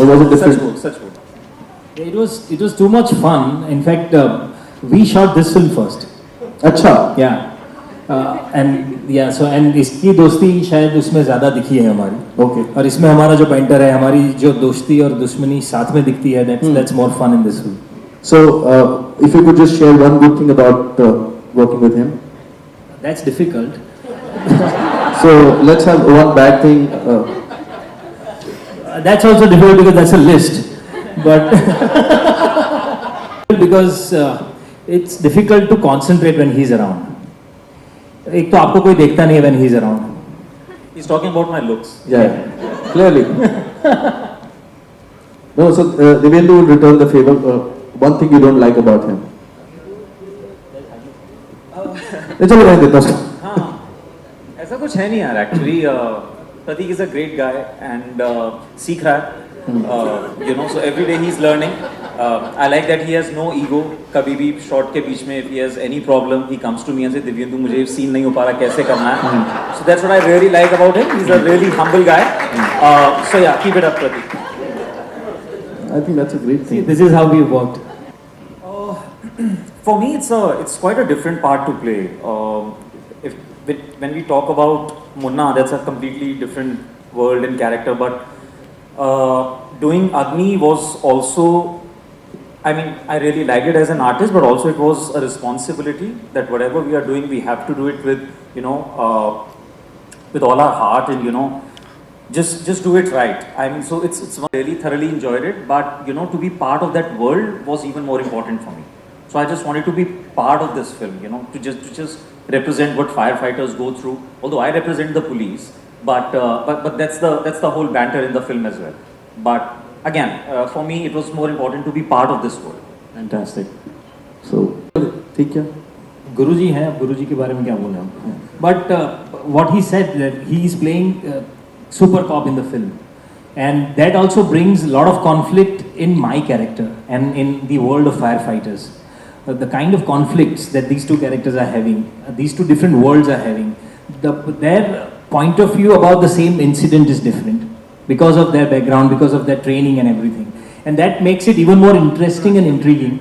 Or was it different? Such wood. It was too much fun. In fact, we shot this film first. अच्छा. Yeah. And इसकी दोस्ती शायद उसमें ज़्यादा दिखी है हमारी. Okay. और इसमें हमारा जो पेंटर है, हमारी जो दोस्ती और दुश्मनी साथ में दिखती है. That's more fun in this film. So, if you could just share one good thing about working with him. That's difficult. So let's have one bad thing. That's also difficult because that's a list. But because it's difficult to concentrate when he's around. एक तो आपको कोई देखता नहीं है when he's around. He's talking about my looks. Yeah, clearly. No, so Divyendu will return the favor. One thing you don't like about him. चलो रहने देता हूँ. हाँ, ऐसा कुछ है नहीं यार. Actually, Pratik is a great guy and सीख रहा है. So every day he's learning. I like that he has no ego. कभी भी shot के बीच में if he has any problem, he comes to me and says, Divyendu मुझे scene नहीं हो पा रहा, कैसे करना है? So that's what I really like about him. He's a really humble guy. So yeah, keep it up, Pratik. I think that's a great thing. This is how we worked. For me, it's quite a different part to play. When we talk about Munna, that's a completely different world and character. But doing Agni was also, I mean, I really liked it as an artist, but also it was a responsibility that whatever we are doing, we have to do it with, with all our heart and just do it right. I mean, so it's really thoroughly enjoyed it. But to be part of that world was even more important for me. So I just wanted to be part of this film, to just represent what firefighters go through. Although I represent the police, but that's the whole banter in the film as well. But again, for me, it was more important to be part of this world. Fantastic. So, ठीक है. गुरुजी हैं, अब गुरुजी के बारे में क्या बोले हम? But what he said that he is playing super cop in the film, and that also brings a lot of conflict in my character and in the world of firefighters. The kind of conflicts that these two characters are having, these two different worlds are having, their point of view about the same incident is different because of their background, because of their training and everything, and that makes it even more interesting and intriguing.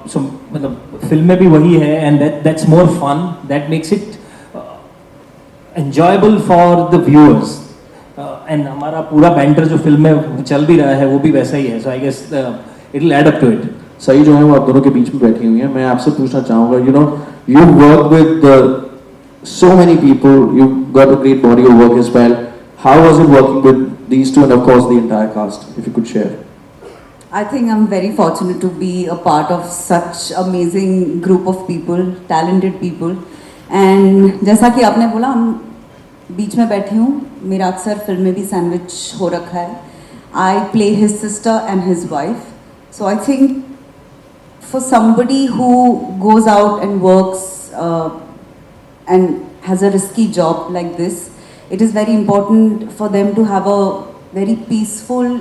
So the film में भी वही है, and that's more fun. That makes it enjoyable for the viewers. And हमारा पूरा banter जो film में चल भी रहा है वो भी वैसा ही है. So I guess it'll add up to it. सही जो है वो आप दोनों के बीच में बैठी हुई हैं. मैं आपसे पूछना चाहूँगा, you work with so many people, you've got a great body of work as well. How was it working with these two and of course the entire cast, if you could share? I think I'm very fortunate to be a part of such amazing group of people, talented people. And जैसा कि आपने बोला, हम बीच में बैठी हूँ. मेरा अक्सर फिल्म में भी सैंडविच हो रखा है. I play his sister and his wife. So I think for somebody who goes out and works and has a risky job like this, it is very important for them to have a very peaceful,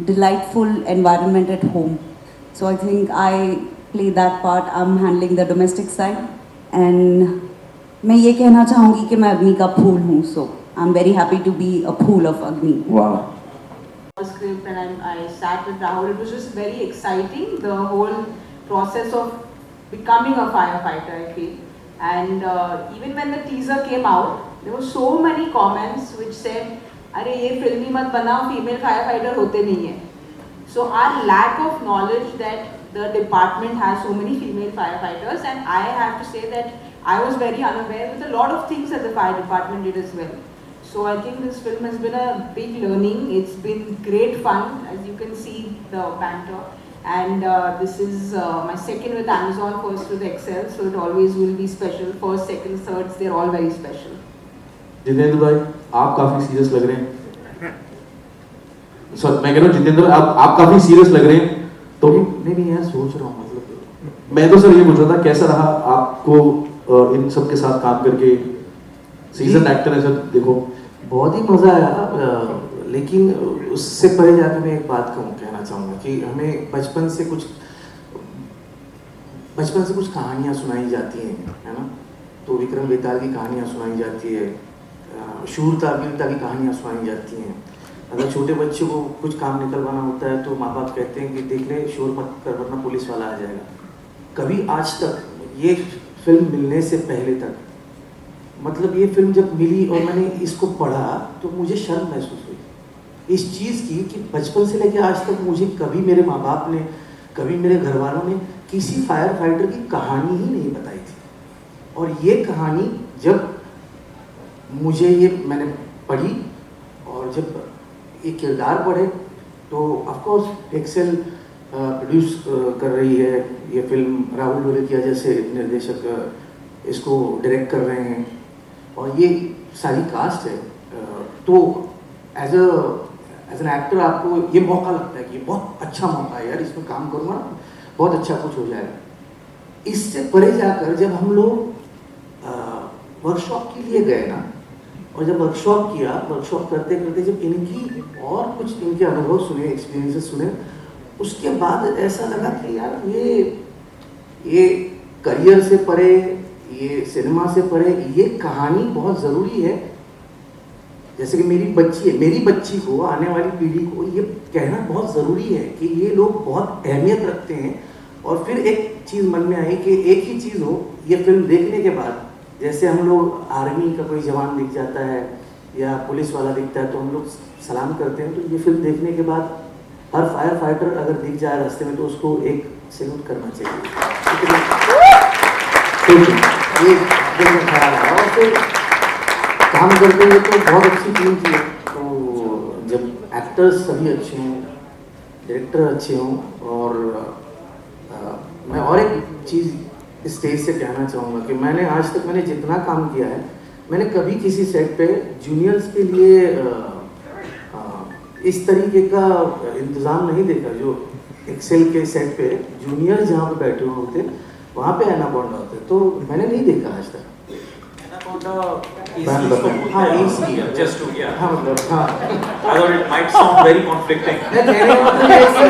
delightful environment at home. So I think I play that part. I'm handling the domestic side, and मैं ये कहना चाहूँगी कि मैं अग्नि का फूल हूँ. So I'm very happy to be a pool of Agni. Wow. Script and I sat with Rahul. It was just very exciting, the whole process of becoming a firefighter, I feel. And even when the teaser came out, there were so many comments which said, "अरे ये फिल्मी मत बनाओ, female firefighter होते नहीं हैं." So our lack of knowledge that the department has so many female firefighters, and I have to say that I was very unaware with a lot of things that the fire department did as well. So I think this film has been a big learning. It's been great fun, as you can see the banter. And this is my second with Amazon, first with Excel, so it always will be special. First, second, thirds, they're all very special. Jitendra भाई, आप काफी serious लग रहे हैं. Sir, मैं कह रहा हूँ जितेंद्र, आप काफी सीरियस लग रहे हैं. तो नहीं यार, सोच रहा हूँ, मतलब मैं तो सर ये पूछ रहा था, कैसा रहा आपको इन सब के साथ काम करके? सीजन एक्टर है सर, देखो बहुत ही मज़ा आया. लेकिन उससे पहले जाकर मैं एक बात कहना चाहूँगा कि हमें बचपन से कुछ कहानियाँ सुनाई जाती हैं, है ना. तो विक्रम बेताल की कहानियाँ सुनाई जाती है, शूरता वीरता की कहानियाँ सुनाई जाती हैं. अगर छोटे बच्चे को कुछ काम निकलवाना होता है तो माँ बाप कहते हैं कि देख ले, शोर मत कर वरना पुलिस वाला आ जाएगा। कभी आज तक ये फिल्म मिलने से पहले तक, मतलब ये फिल्म जब मिली और मैंने इसको पढ़ा तो मुझे शर्म महसूस हुई इस चीज़ की कि बचपन से लेकर आज तक मुझे कभी मेरे माँ बाप ने, कभी मेरे घर वालों ने किसी फायर फाइटर की कहानी ही नहीं बताई थी। और ये कहानी जब मुझे ये मैंने पढ़ी और जब ये किरदार पढ़े तो ऑफकोर्स एक्सेल प्रोड्यूस कर रही है ये फिल्म, राहुल ढोलकिया जैसे निर्देशक इसको डायरेक्ट कर रहे हैं और ये सारी कास्ट है। तो एज एन एक्टर आपको ये मौका लगता है कि ये बहुत अच्छा मौका है यार, इसमें काम करूँगा बहुत अच्छा कुछ हो जाएगा। इससे परे जाकर जब हम लोग वर्कशॉप के लिए गए ना, और जब वर्कशॉप किया, वर्कशॉप करते करते जब इनकी और कुछ इनके अनुभव सुने, एक्सपीरियंसेस सुने, उसके बाद ऐसा लगा कि यार ये करियर से परे, ये सिनेमा से परे, ये कहानी बहुत ज़रूरी है। जैसे कि मेरी बच्ची है, मेरी बच्ची को, आने वाली पीढ़ी को ये कहना बहुत ज़रूरी है कि ये लोग बहुत अहमियत रखते हैं। और फिर एक चीज़ मन में आई कि एक ही चीज़ हो, ये फिल्म देखने के बाद, जैसे हम लोग आर्मी का कोई जवान दिख जाता है या पुलिस वाला दिखता है तो हम लोग सलाम करते हैं, तो ये फिल्म देखने के बाद हर फायर फाइटर अगर दिख जाए रास्ते में तो उसको एक सैल्यूट करना चाहिए। ये दिल में ख्याल आया। और फिर काम करते हुए तो बहुत अच्छी टीम थी। तो जब एक्टर्स सभी अच्छे हों, डायरेक्टर अच्छे हों, और मैं और एक चीज़ स्टेज से कहना चाहूँगा कि मैंने आज तक मैंने जितना काम किया है, मैंने कभी किसी सेट पे जूनियर्स के लिए इस तरीके का इंतज़ाम नहीं देखा। जो एक्सेल के सेट पे जूनियर जहाँ पे बैठे हुए होते वहाँ पे एनाकोंडा होते, तो मैंने नहीं देखा आज तक। हाँ, easy, just to, yeah. हाँ, मतलब हाँ। I thought it might sound very conflicting. कहने का मतलब ऐसे